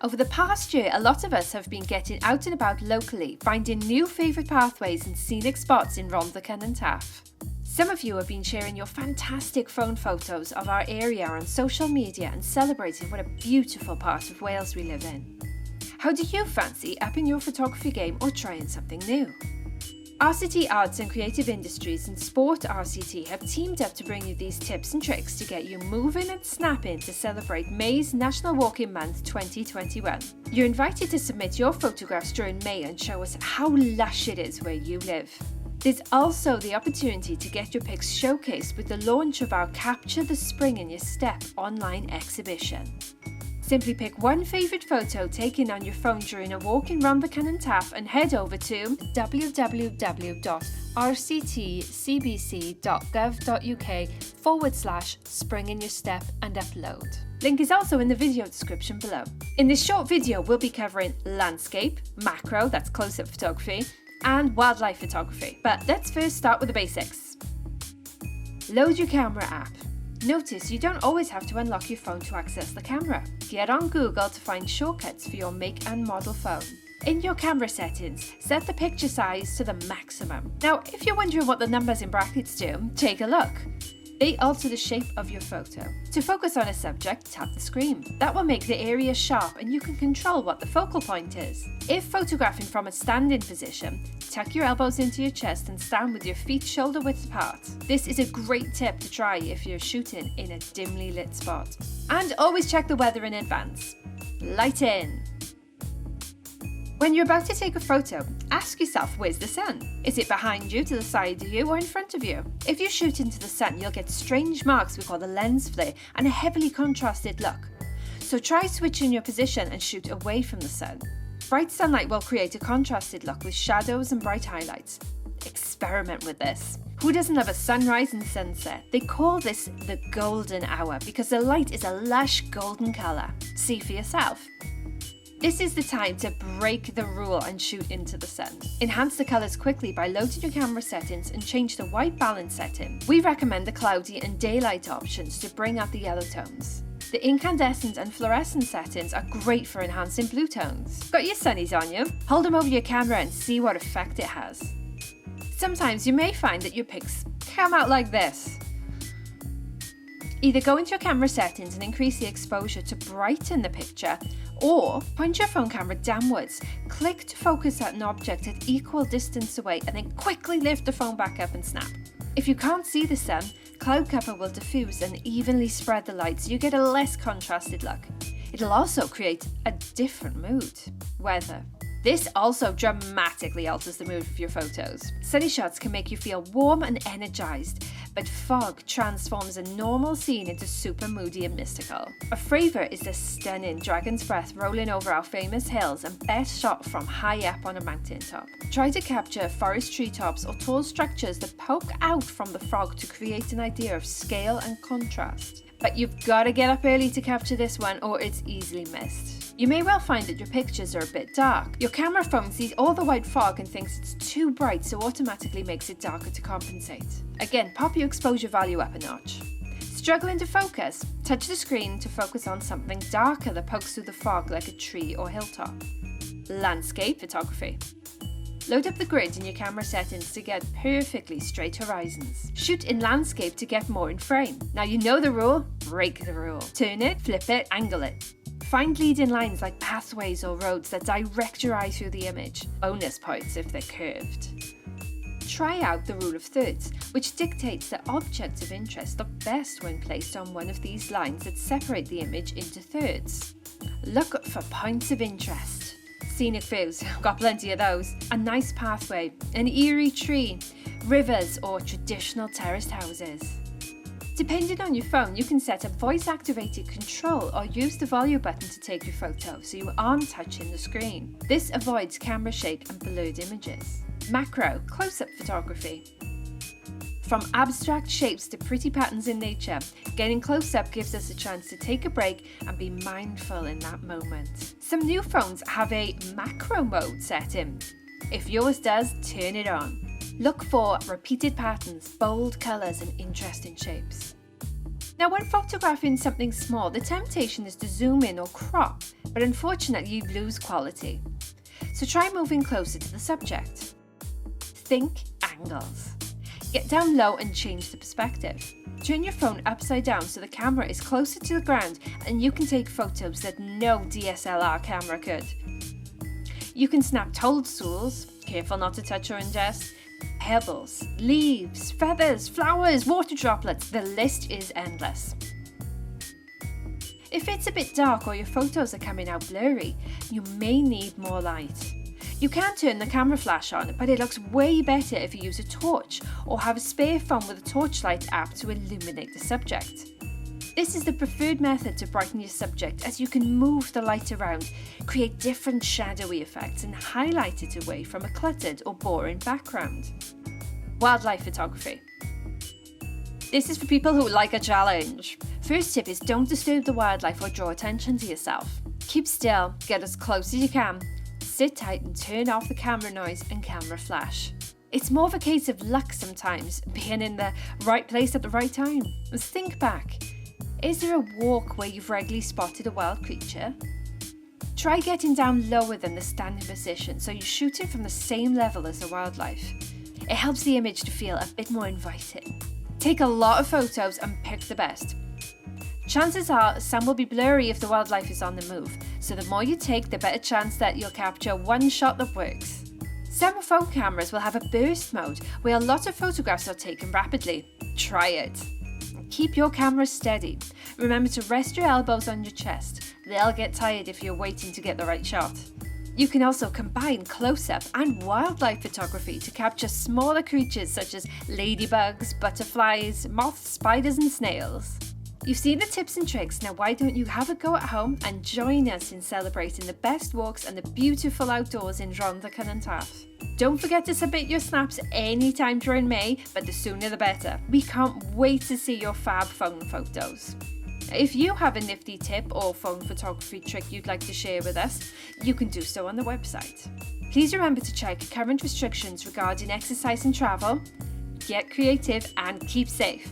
Over the past year, a lot of us have been getting out and about locally, finding new favourite pathways and scenic spots in Rhondda and Taff. Some of you have been sharing your fantastic phone photos of our area on social media and celebrating what a beautiful part of Wales we live in. How do you fancy upping your photography game or trying something new? RCT Arts and Creative Industries and Sport RCT have teamed up to bring you these tips and tricks to get you moving and snapping to celebrate May's National Walking Month 2021. You're invited to submit your photographs during May and show us how lush it is where you live. There's also the opportunity to get your pics showcased with the launch of our Capture the Spring in Your Step online exhibition. Simply pick one favourite photo taken on your phone during a walk in Rhondda and Taff and head over to www.rctcbc.gov.uk/spring-in-your-step and upload. Link is also in the video description below. In this short video, we'll be covering landscape, macro, that's close-up photography, and wildlife photography. But let's first start with the basics. Load your camera app. Notice you don't always have to unlock your phone to access the camera. Get on Google to find shortcuts for your make and model phone. In your camera settings, set the picture size to the maximum. Now, if you're wondering what the numbers in brackets do, take a look. They alter the shape of your photo. To focus on a subject, tap the screen. That will make the area sharp and you can control what the focal point is. If photographing from a standing position, tuck your elbows into your chest and stand with your feet shoulder width apart. This is a great tip to try if you're shooting in a dimly lit spot. And always check the weather in advance. Light in. When you're about to take a photo, ask yourself, where's the sun? Is it behind you, to the side of you, or in front of you? If you shoot into the sun, you'll get strange marks we call the lens flare and a heavily contrasted look. So try switching your position and shoot away from the sun. Bright sunlight will create a contrasted look with shadows and bright highlights. Experiment with this. Who doesn't love a sunrise and sunset? They call this the golden hour because the light is a lush golden colour. See for yourself. This is the time to break the rule and shoot into the sun. Enhance the colours quickly by loading your camera settings and change the white balance setting. We recommend the cloudy and daylight options to bring out the yellow tones. The incandescent and fluorescent settings are great for enhancing blue tones. Got your sunnies on you? Hold them over your camera and see what effect it has. Sometimes you may find that your pics come out like this. Either go into your camera settings and increase the exposure to brighten the picture, or point your phone camera downwards, click to focus at an object at equal distance away and then quickly lift the phone back up and snap. If you can't see the sun, cloud cover will diffuse and evenly spread the light so you get a less contrasted look. It'll also create a different mood. Weather. This also dramatically alters the mood of your photos. Sunny shots can make you feel warm and energized, but fog transforms a normal scene into super moody and mystical. A favourite is the stunning dragon's breath rolling over our famous hills and best shot from high up on a mountaintop. Try to capture forest treetops or tall structures that poke out from the fog to create an idea of scale and contrast. But you've got to get up early to capture this one or it's easily missed. You may well find that your pictures are a bit dark. Your camera phone sees all the white fog and thinks it's too bright, so automatically makes it darker to compensate. Again, pop your exposure value up a notch. Struggling to focus? Touch the screen to focus on something darker that pokes through the fog like a tree or hilltop. Landscape photography. Load up the grid in your camera settings to get perfectly straight horizons. Shoot in landscape to get more in frame. Now you know the rule, break the rule. Turn it, flip it, angle it. Find leading lines like pathways or roads that direct your eye through the image. Bonus points if they're curved. Try out the rule of thirds, which dictates that objects of interest look best when placed on one of these lines that separate the image into thirds. Look for points of interest. Scenic views, got plenty of those. A nice pathway, an eerie tree, rivers or traditional terraced houses. Depending on your phone, you can set up voice-activated control or use the volume button to take your photo so you aren't touching the screen. This avoids camera shake and blurred images. Macro, close-up photography. From abstract shapes to pretty patterns in nature, getting close up gives us a chance to take a break and be mindful in that moment. Some new phones have a macro mode set in. If yours does, turn it on. Look for repeated patterns, bold colours and interesting shapes. Now, when photographing something small, the temptation is to zoom in or crop, but unfortunately you lose quality. So try moving closer to the subject. Think angles. Get down low and change the perspective. Turn your phone upside down so the camera is closer to the ground and you can take photos that no DSLR camera could. You can snap toadstools, careful not to touch or ingest, pebbles, leaves, feathers, flowers, water droplets, the list is endless. If it's a bit dark or your photos are coming out blurry, you may need more light. You can turn the camera flash on, but it looks way better if you use a torch or have a spare phone with a torchlight app to illuminate the subject. This is the preferred method to brighten your subject, as you can move the light around, create different shadowy effects and highlight it away from a cluttered or boring background. Wildlife photography. This is for people who like a challenge. First tip is don't disturb the wildlife or draw attention to yourself. Keep still, get as close as you can, sit tight and turn off the camera noise and camera flash. It's more of a case of luck sometimes, being in the right place at the right time. Think back. Is there a walk where you've regularly spotted a wild creature? Try getting down lower than the standing position so you're shooting from the same level as the wildlife. It helps the image to feel a bit more inviting. Take a lot of photos and pick the best. Chances are some will be blurry if the wildlife is on the move, so the more you take, the better chance that you'll capture one shot that works. Some phone cameras will have a burst mode where a lot of photographs are taken rapidly. Try it. Keep your camera steady. Remember to rest your elbows on your chest. They'll get tired if you're waiting to get the right shot. You can also combine close-up and wildlife photography to capture smaller creatures such as ladybugs, butterflies, moths, spiders and snails. You've seen the tips and tricks, now why don't you have a go at home and join us in celebrating the best walks and the beautiful outdoors in Rhondda Cynon Taf. Don't forget to submit your snaps anytime during May, but the sooner the better. We can't wait to see your fab phone photos. If you have a nifty tip or phone photography trick you'd like to share with us, you can do so on the website. Please remember to check current restrictions regarding exercise and travel, get creative and keep safe.